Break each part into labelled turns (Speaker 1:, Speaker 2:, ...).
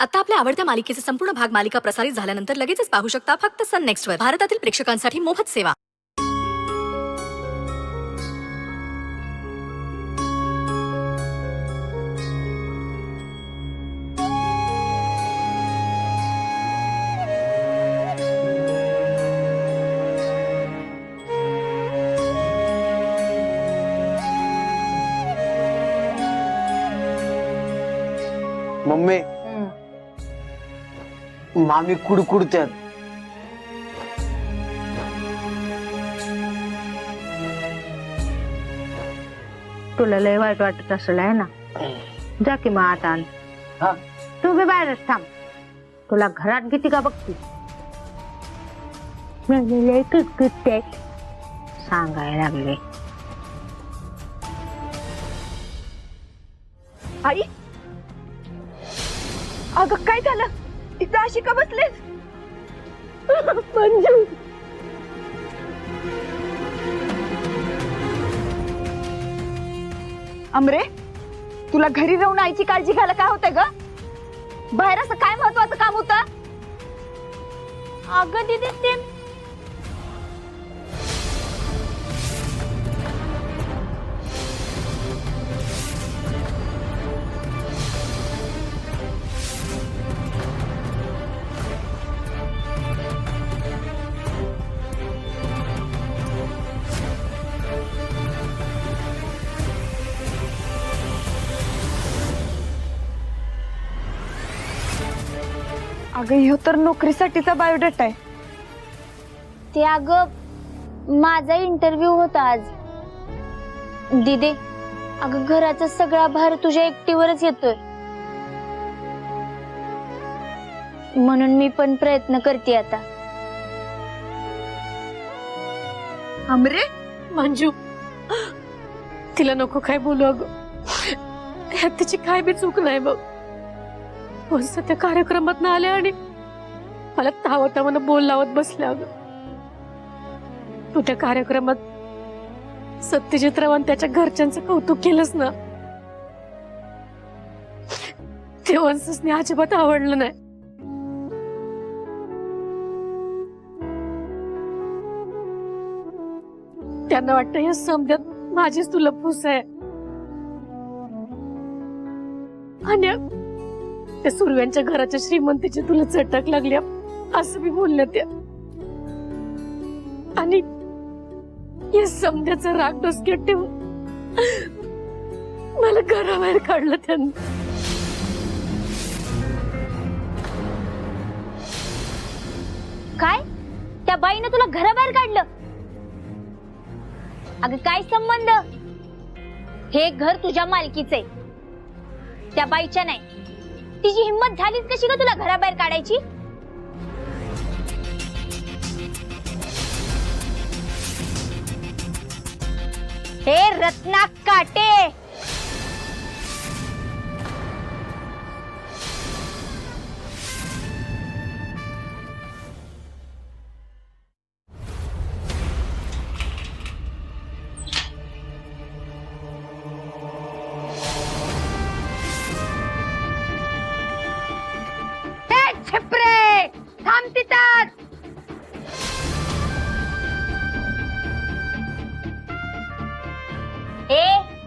Speaker 1: आता आपल्या आवडत्या मालिकेचे संपूर्ण भाग मालिका प्रसारित झाल्यानंतर लगेचच पाहू शकता फक्त सन नेक्स्ट वर. भारतातील प्रेक्षकांसाठी मोफत सेवा.
Speaker 2: मम्मी मामी कुडकुडत्यात.
Speaker 3: तुला लय वाईट वाटत असेल आहे ना. जा की मग आता आण.
Speaker 2: हा
Speaker 3: तू बी बाहेरच थांब. तुला घरात किती का बघती लय कुटकुटते सांगायला लागले.
Speaker 4: आई अगं काय झालं इथं अशी का बसलेस? मंजू अमरे तुला घरी राहून आईची काळजी घ्यायला काय होतंय ग? बाहेर असं काय महत्वाचं काम होतं? अगं दीदी ते अगं ह्यो तर नोकरीसाठीचा बायोडेटा आहे.
Speaker 5: ते अगं माझा इंटरव्ह्यू होता आज. दिदे अगं घराचा सगळा भार तुझ्या एकटीवरच येतोय, म्हणून मी पण प्रयत्न करते आता.
Speaker 4: अमरे
Speaker 6: मंजू तिला नको काय बोलू अगं. ह्यात तिची काय बी चूक नाही बघ. त्या कार्यक्रमात ना आल्या आणि मला तावतावानं बोल लावत बसल्या अगं. तू त्या कार्यक्रमात सत्यजितराव आणि त्याच्या घरच्यांचं कौतुक केलंस ना, ते वंशसने अजिबात आवडलं नाही. त्यांना वाटतं या समद्यात माझीच तुला फूस आहे आणि त्या सुरव्यांच्या घराच्या श्रीमंतीची तुला चटक लागली असं मी बोलल्या त्या. आणि या समद्याचा राग डोसक्यात ठेवून मला घराबाहेर काढलं त्यांनी.
Speaker 5: काय त्या बाईनं तुला घराबाहेर काढलं? अगं काय संबंध? हे घर तुझ्या मालकीचे, त्या बाईच्या नाही. तिची हिम्मत झालीच कशी ग तुला घराबाहेर काढायची? हे रत्ना काटे,
Speaker 3: छपरे थांब तिथं.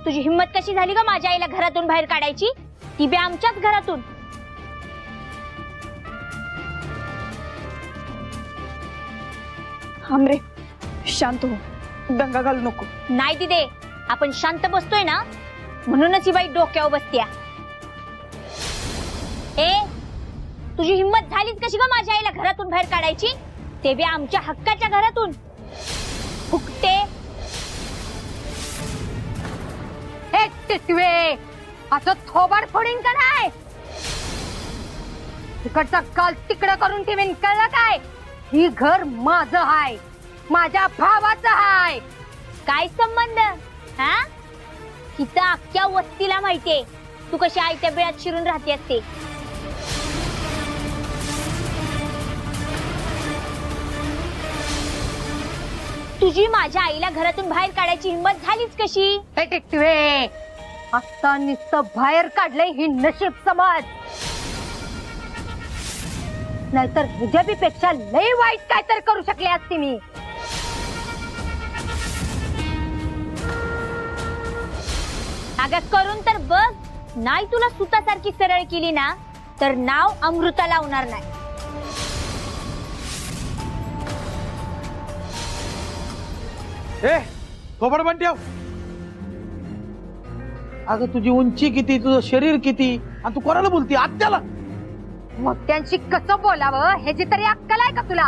Speaker 5: तुझी हिम्मत कशी झाली ग माझ्या आईला घरातून बाहेर काढायची, ती बी आमच्याच घरातून.
Speaker 4: अमरे शांत हो, दंगा घालू नको.
Speaker 5: नाही दिदे, आपण शांत बसतोय ना म्हणूनच ही बाई डोक्यावर बसत्या. तुझी हिम्मत झालीच कशी ग माझ्या आईला घरातून बाहेर काढायची, ते बी आमच्या हक्काच्या घरातून. फुकटे.
Speaker 3: हे टिटवे असं थोबाड फोडीन का नाही? तिकडचा काल तिकडं करून ठेवीन, कळलं काय? ही घर माझं हाय, माझ्या भावाचं हाय.
Speaker 5: काय संबंध? हा तिथं अख्ख्या वस्तीला माहितीये तू कशी आयत्या बिळात शिरून राहते असते. तुझी माझ्या आईला घरातून बाहेर काढायची हिम्मत झालीच कशी?
Speaker 3: हे टिटवे आता नुसतं बाहेर काढलंय ही नशीब समज. नाहीतर ह्याच्या पेक्षा लय वाईट काय तर करू शकले असते मी.
Speaker 5: अगं करून तर बघ. नाही तुला सुतासारखी सरळ केली ना तर नाव अमृता लावणार नाही.
Speaker 7: ए थोबड पण ठेव. अगं तुझी उंची किती, तुझं शरीर किती, आणि तू कोणाला बोलती? आत्याला?
Speaker 3: मग त्यांची कसं बोलावं ह्याची तरी अक्कल आहे का तुला?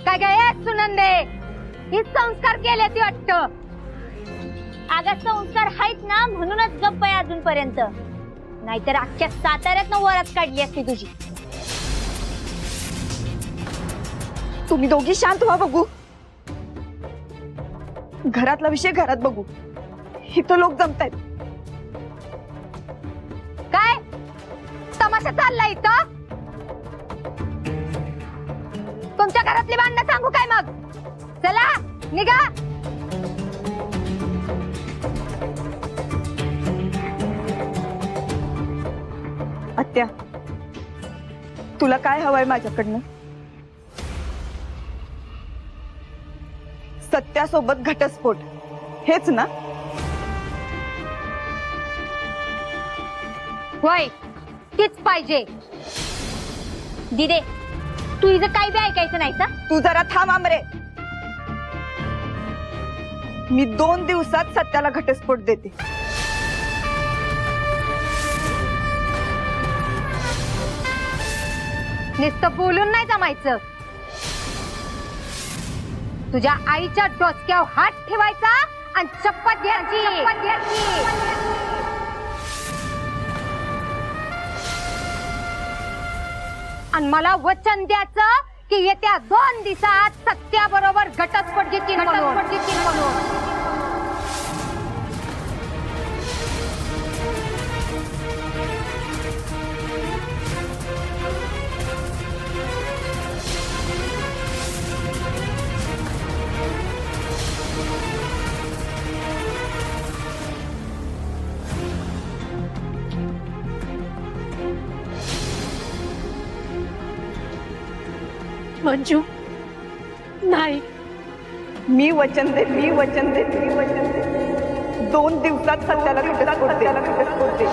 Speaker 3: काय काय सुनंदे, ही संस्कार केले ती वाटतं.
Speaker 5: अगं संस्कार आहेत ना म्हणूनच गप्प आहे अजूनपर्यंत. नाहीतर अख्ख्या साताऱ्यात वरात काढली असती तुझी.
Speaker 4: तुम्ही दोघी शांत व्हा बघू. घरातला विषय घरात बघू. इथं लोक जमतायत.
Speaker 3: काय तमाशा चाललाय इथं? तुमच्या घरातली भांडणं सांगू काय मग? चला निघा.
Speaker 4: आत्या, तुला काय हवंय माझ्याकडनं? सत्यासोबत घटस्फोट हेच ना?
Speaker 3: होय, तीच पाहिजे.
Speaker 5: दिदे तू हिचं काय बी ऐकायचं नाही का?
Speaker 4: तू जरा थांब आमरे. मी 2 दिवसात सत्याला घटस्फोट देते.
Speaker 3: नुसतं बोलून नाही जमायचं. तुझ्या आईच्या डोसक्यावर हात ठेवायचा आणि शपथ घ्यायची. आणि मला वचन द्यायचं की येत्या 2 दिवसात सत्याबरोबर घटस्फोट घेतील म्हणून.
Speaker 6: मंजू नाही.
Speaker 4: मी वचन देते. 2 दिवसात सत्याला घटस्फोट दे.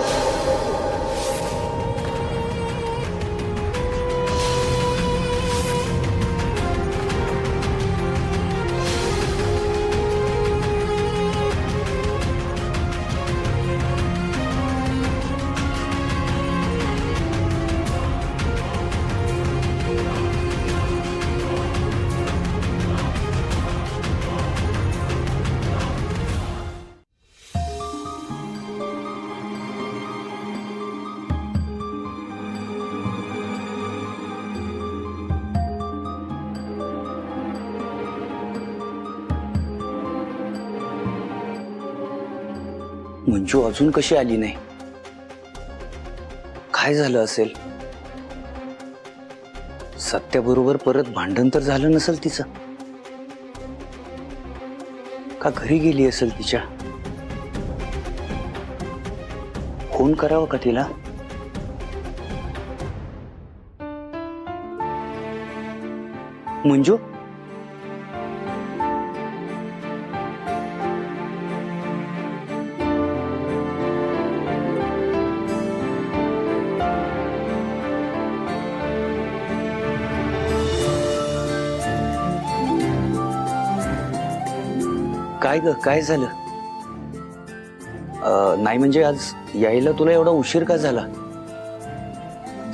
Speaker 2: मंजू अजून कशी आली नाही? काय झालं असेल? सत्याबरोबर परत भांडण तर झालं नसेल तिचं? का घरी गेली असेल तिच्या? फोन करावा का तिला? मंजू, काय ग, काय झालं? नाही म्हणजे आज यायला तुला एवढा उशीर का झाला?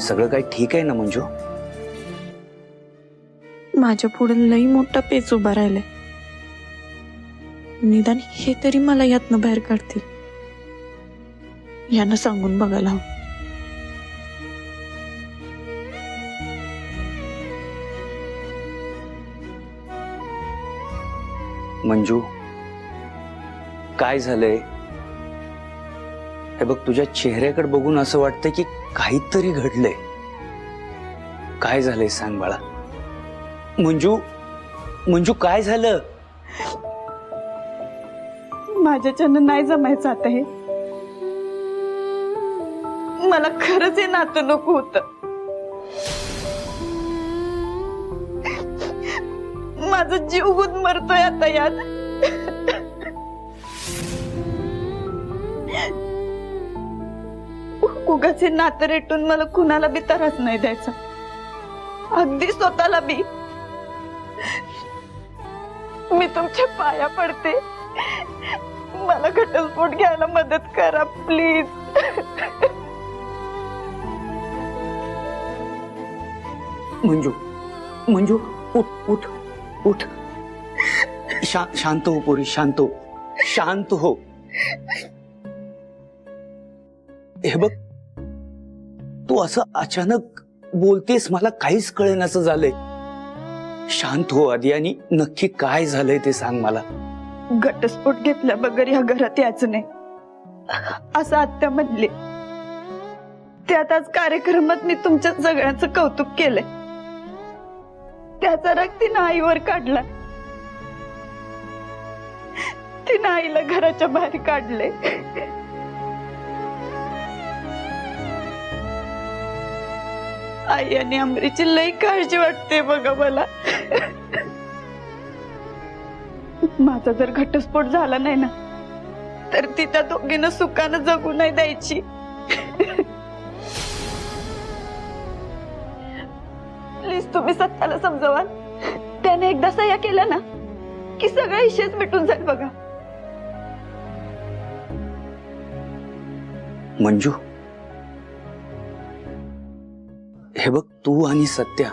Speaker 2: सगळं काय ठीक आहे ना मंजू?
Speaker 8: माझ्या पुढे लई मोठा पेच उभा राहिलाय. निदान हे तरी मला यातनं बाहेर काढतील. यानं सांगून बघायला हवं.
Speaker 2: मंजू, काय झालंय? हे बघ, तुझ्या चेहऱ्याकडे बघून असं वाटतंय की काहीतरी घडलंय. काय झालंय सांग बाळा. मंजू, मंजू काय झालं?
Speaker 4: माझ्याच्यानं नाही जमायचं आता हे. मला खरंच हे नातं नको होतं.
Speaker 8: माझा जीव गुदमरतोय आता यात. उगाचे नातं रेटून मला कुणाला बी त्रास नाही द्यायचा, अगदी स्वतःला बी. मी तुमच्या पाया पडते, मला घटस्फोट घ्यायला मदत करा प्लीज.
Speaker 2: मंजू, मंजू, उठ उठ उठ. शांत हो पोरी, शांत हो, शांत हो. हे बघ, तू असं अचानक बोलतेस, मला काहीच कळेनासं झालंय. शांत हो आधी आणि नक्की काय झालंय ते सांग मला.
Speaker 8: घटस्फोट घेतल्या बगर या घरात यायचं नाही असं आत्या म्हणले. त्यात आज कार्यक्रमात मी तुमच्या सगळ्यांचं कौतुक केलंय, त्याचा राग तिनं आईवर काढला. तिनं आईला घराच्या बाहेर काढले. आई आणि अमरीची लई काळजी वाटते बघा मला. माझा जर घटस्फोट झाला नाही ना, तर ती त्या दोघींना सुखानं जगू नाही द्यायची. प्लीज तुम्ही सत्याला समजवाल. त्याने एकदा सह्या केल्या ना की सगळा इशेच मिटून जाईल बघा.
Speaker 2: मंजू, हे बघ, तू आणि सत्या,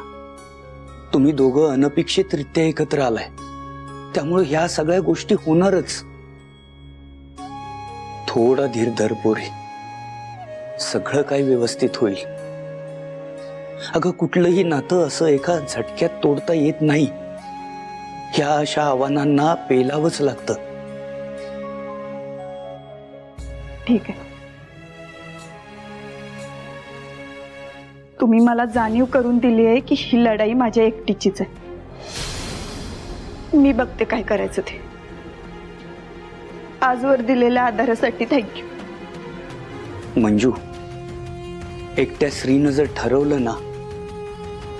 Speaker 2: तुम्ही दोघं अनपेक्षितरित्या एकत्र आलाय, त्यामुळे ह्या सगळ्या गोष्टी होणारच. थोडा धीर धर पोरी, सगळं काही व्यवस्थित होईल. अगं, कुठलंही नातं असं एका झटक्यात तोडता येत नाही. ह्या अशा आव्हानांना पेलावंच लागतं.
Speaker 8: ठीक आहे, तुम्ही मला जाणीव करून दिली आहे की ही लढाई माझ्या एकटीचीच आहे. मी बघते काय करायचं ते. आजवर दिलेल्या आधारासाठी थँक्यू.
Speaker 2: मंजू, एकट्या स्त्रीनं जर ठरवलं ना,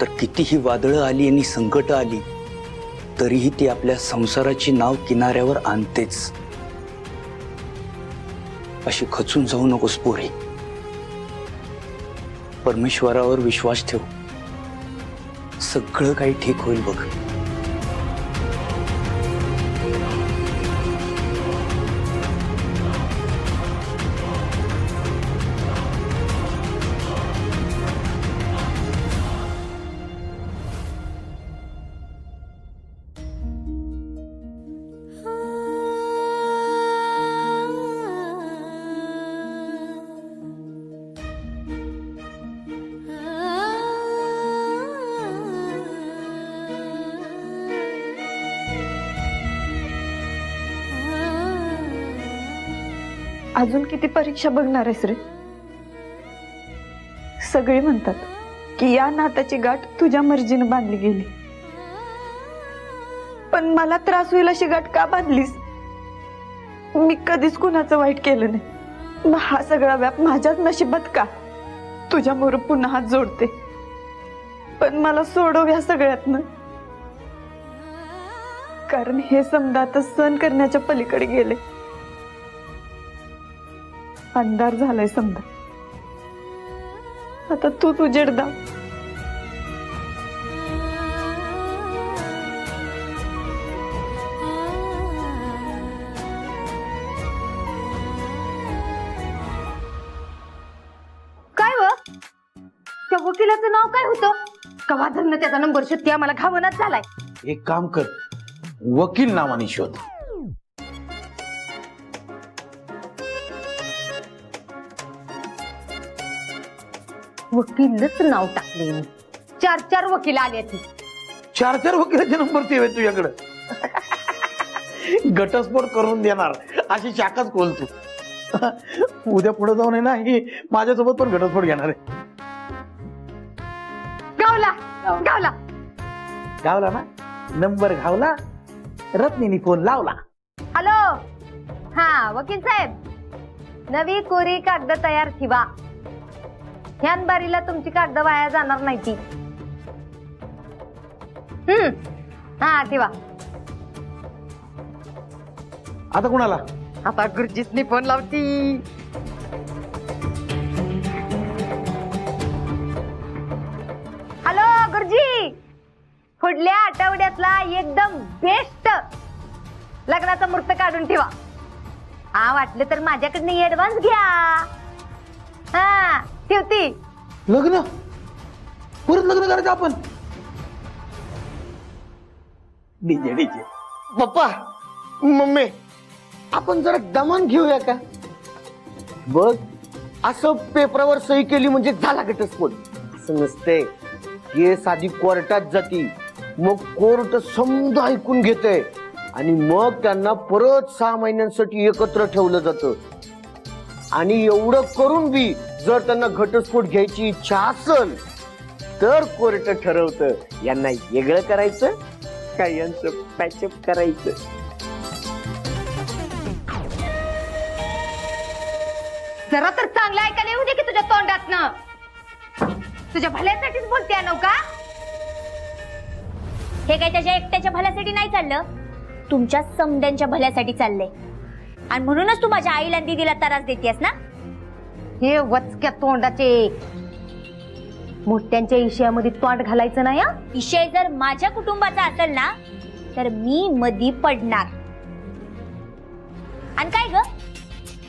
Speaker 2: तर कितीही वादळं आली आणि संकट आली तरीही ती आपल्या संसाराची नाव किनाऱ्यावर आणतेच. अशी खचून जाऊ नकोस पोरी. परमेश्वरावर विश्वास ठेव, सगळं काही ठीक होईल बघ.
Speaker 8: अजून किती परीक्षा बघणार आहेस रे? सगळे म्हणतात की या नात्याची गाठ तुझ्या मर्जीने बांधली गेली, पण मला त्रास होईल अशी गाठ का बांधलीस? मी कधीच कुणाचं वाईट केलं नाही. मग हा सगळा व्याप माझ्याच नशिबात का? तुझ्यामुळे पुन्हा हात जोडते, पण मला सोडव या सगळ्यातनं. कारण हे समजा आता सहन करण्याच्या पलीकडे गेले. अंधार झालाय समजा, आता तू उजेड दाव.
Speaker 3: काय व त्या वकिलाचं नाव काय होतं? कवा धन्न त्याचा नंबर शोधते, मला घावनाच झालाय.
Speaker 7: एक काम कर, वकील नावाने शोध.
Speaker 3: वकीलच नाव टाकले मी. 4 वकील आले ती.
Speaker 7: 4 वकिलाचे नंबर ते तुझ्याकडे. घटस्फोट करून देणार अशी शाखाच खोल तू. उद्या पुढे जाऊन आहे ना, ही माझ्यासोबत पण घटस्फोट घेणार आहे.
Speaker 3: गावला गावला
Speaker 7: गावला ना नंबर, घावला. रत्नीने फोन लावला.
Speaker 3: हॅलो, हा वकील साहेब, नवी कोरी कागद तयार ठेवा. ह्यान बारीला तुमची कागद वाया जाणार नाही ती. हा ठेवा.
Speaker 7: आता कुणाला?
Speaker 3: आता गुरुजीसनी फोन लावती. हॅलो गुरुजी, पुढल्या आठवड्यातला एकदम बेस्ट लग्नाचा मुहूर्त काढून ठेवा. हा वाटलं तर माझ्याकडनं ऍडव्हान्स घ्या. हा ठेवती.
Speaker 7: लग्न? परत लग्न करायचं आपण? DJ DJ. पप्पा मम्मी, आपण जरा दमान घेऊया का? बघ, असं पेपरावर सही केली म्हणजे झाला घटस्फोट. असं नसते. केस आधी कोर्टात जाती, मग कोर्ट समजा ऐकून घेते आणि मग त्यांना परत 6 महिन्यांसाठी एकत्र ठेवलं जातं. आणि एवढं करून बी जर त्यांना घटस्फोट घ्यायची इच्छा असेल तर कोर्ट ठरवतं यांना वेगळं करायचं का यांचं पॅचअप करायचं.
Speaker 3: जरा तर चांगलं ऐकायला येऊ दे की तुझ्या तोंडातनं. तुझ्या भल्यासाठीच बोलते नव्हता.
Speaker 5: हे काय त्याच्या एकट्याच्या भल्यासाठी नाही चाललं, तुमच्या समद्यांच्या भल्यासाठी चाललंय. आणि म्हणूनच तू माझ्या आईला आणि दीदीला त्रास देतेस ना.
Speaker 3: हे वचक्या तोंडाचे, मोठ्यांच्या इशयामध्ये तोंड घालायचं नाही. हा
Speaker 5: विषय जर माझ्या कुटुंबाचा असेल ना तर मी मधी पडणार. आणि काय ग,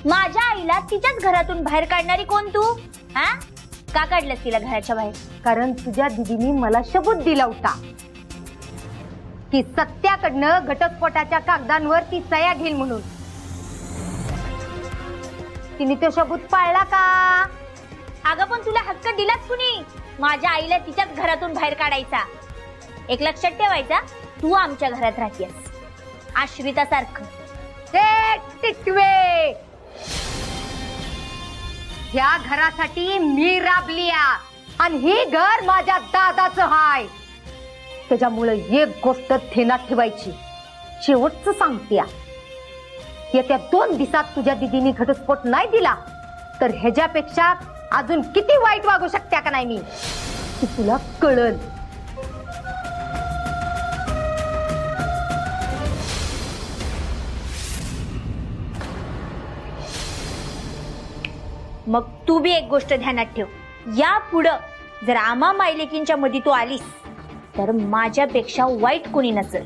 Speaker 5: माझ्या आईला तिच्याच घरातून बाहेर काढणारी कोण तू? हा, का काढलंस तिला घराच्या बाहेर?
Speaker 3: कारण तुझ्या दिदीने मला शबूत दिला होता की सत्याकडनं घटस्फोटाच्या कागदांवर ती सह्या घेईल म्हणून. तिने तो शबूत पाळला का?
Speaker 5: अगं पण तुला हक्क दिलाच कुणी माझ्या आईला तिच्याच घरातून बाहेर काढायचा? एक लक्षात ठेवायचा, तू आमच्या घरात राहतेस आश्रितासारखं.
Speaker 3: टिटवे, या घरासाठी मी राबलिया आणि ही घर माझ्या दादाचं हाय. त्याच्यामुळे एक गोष्ट ध्यानात ठेवायची, शेवटचं सांगत्या. येत्या 2 दिवसात तुझ्या दिदीने घटस्फोट नाही दिला तर ह्याच्यापेक्षा अजून किती वाईट वागू शकत्या का नाही मी, ती तुला कळल.
Speaker 5: मग तू बी एक गोष्ट ध्यानात ठेव, या पुढं जर आम्हा मायलेकींच्या मध्ये तू आलीस तर माझ्यापेक्षा वाईट कोणी नसेल.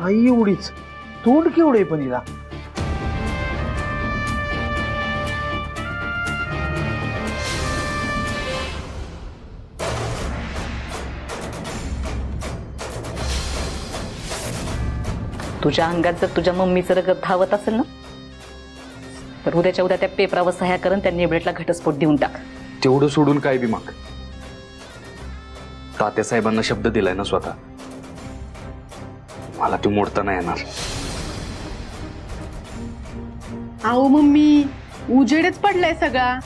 Speaker 7: आई एवढीच, तोंड केवढे पण हिला.
Speaker 1: तुझ्या अंगात जर तुझ्या मम्मीचं रगत धावत असेल ना तर उद्याच्या उद्या त्या पेपरावर सह्या करून त्या नेबलेटला घटस्फोट देऊन टाक.
Speaker 9: तेवढं सोडून काय बी माग. तात्यासाहेबांना शब्द दिलाय ना स्वतः, मला ते मोडता नाही येणार.
Speaker 8: अहो मम्मी, उजेडच पडलाय सगळा.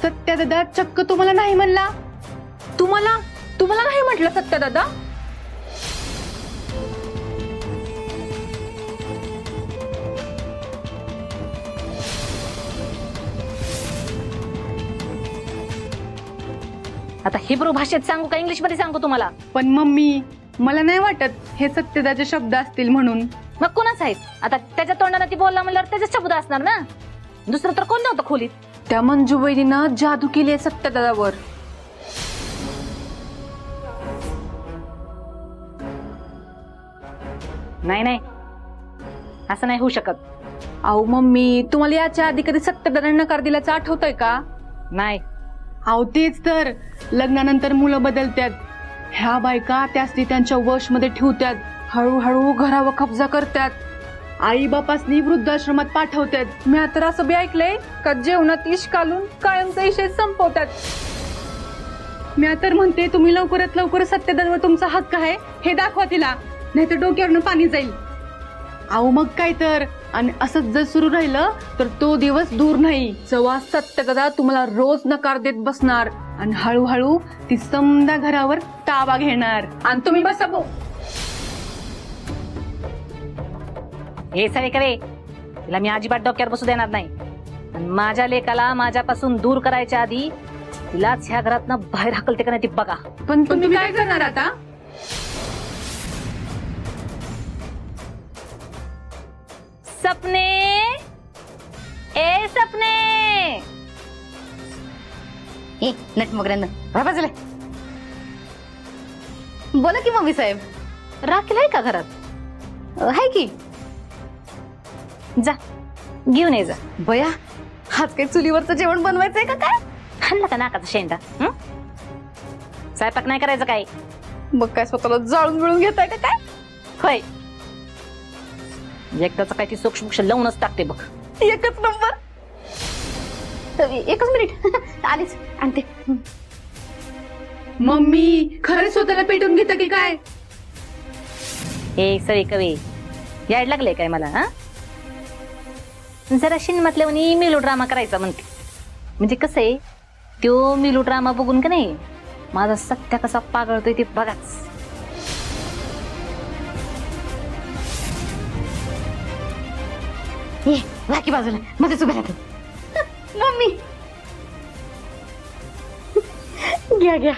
Speaker 8: सत्या दादा चक्क तुम्हाला नाही म्हणला. तुम्हाला नाही म्हटलं सत्या दादा?
Speaker 1: आता हिब्रू भाषेत सांगू का इंग्लिश मध्ये सांगू तुम्हाला?
Speaker 8: पण मम्मी, मला नाही वाटत हे सत्यदाचे शब्द असतील म्हणून.
Speaker 1: मग कोणाच आहेत? आता त्याच्या तोंडाने ती बोलला म्हणल्यावर त्याचे शब्द असणार ना, दुसरं तर कोण नव्हतं खोलीत.
Speaker 8: त्या मंजूबाईनं जादू केली आहे सत्यदादावर.
Speaker 1: नाही, असं नाही होऊ शकत.
Speaker 8: अहो मम्मी, तुम्हाला याच्या आधी कधी सत्यदादांना नकार दिल्याचं आठवतंय का?
Speaker 1: नाही.
Speaker 8: अहो तेच तर, लग्नानंतर मुलं बदलतात, ह्या बायका त्यासनी त्यांच्या वश मध्ये ठेवतात, हळूहळू घरावर कब्जा करतात, आई बापासनी वृद्धाश्रमात पाठवतात. मी आता असं बी ऐकलंय का जेवणात इश घालून कायमचा इशय संपवतात. मी आता म्हणते, तुम्ही लवकरात लवकर सत्यदादावर तुमचा हक्क आहे हे दाखवा तिला, नाहीतर डोक्यावरनं पाणी जाईल. अहो मग काय तर. आणि असंच जर सुरू राहिलं तर तो दिवस दूर नाही जेव्हा सत्यदादा तुम्हाला रोज नकार देत बसणार आणि हळूहळू ती समदा घरावर ताबा घेणार आणि तुम्ही बसा
Speaker 1: हे सगळे करे तिला मी अजिबात डोक्यावर बसू देणार नाही. आणि माझ्या लेकाला माझ्यापासून दूर करायच्या आधी तिलाच ह्या घरातनं बाहेर हाकलते का नाही ती बघा.
Speaker 8: पण तुम्ही काय करणार आता?
Speaker 5: सपने, ए सपने,
Speaker 3: ए नट मगऱ्यांना बाजूला. बोला की मम्मी साहेब.
Speaker 1: राखील आहे का घरात?
Speaker 3: आहे की.
Speaker 1: जा घेऊन ये जा.
Speaker 3: बया आज काही चुलीवरचं जेवण बनवायचंय का काय?
Speaker 1: खाल्ला का नाकाचा शेंडा? हं? स्वयंपाक नाही करायचं काय?
Speaker 3: मग काय स्वतःला जाळून मिळून घेताय का काय?
Speaker 1: होय, एकदाच काय ती सूक्ष्म लावूनच टाकते बघ.
Speaker 3: एकच नंबर. एकच मिनिट आलीच आणते.
Speaker 8: मम्मी खरंच स्वतःला पेटून घेता की काय?
Speaker 1: हे सगळे कवे याड लागले काय मला? हा जरा शिनमतल्या मिलो ड्रामा करायचा म्हणते. म्हणजे कसं आहे तो मिलो ड्रामा बघून का नाही माझा सत्या कसा पागळतोय ते बघाच.
Speaker 3: ये बाकी बाजूला मध्येच उभे राहते. मम्मी
Speaker 6: घ्या घ्या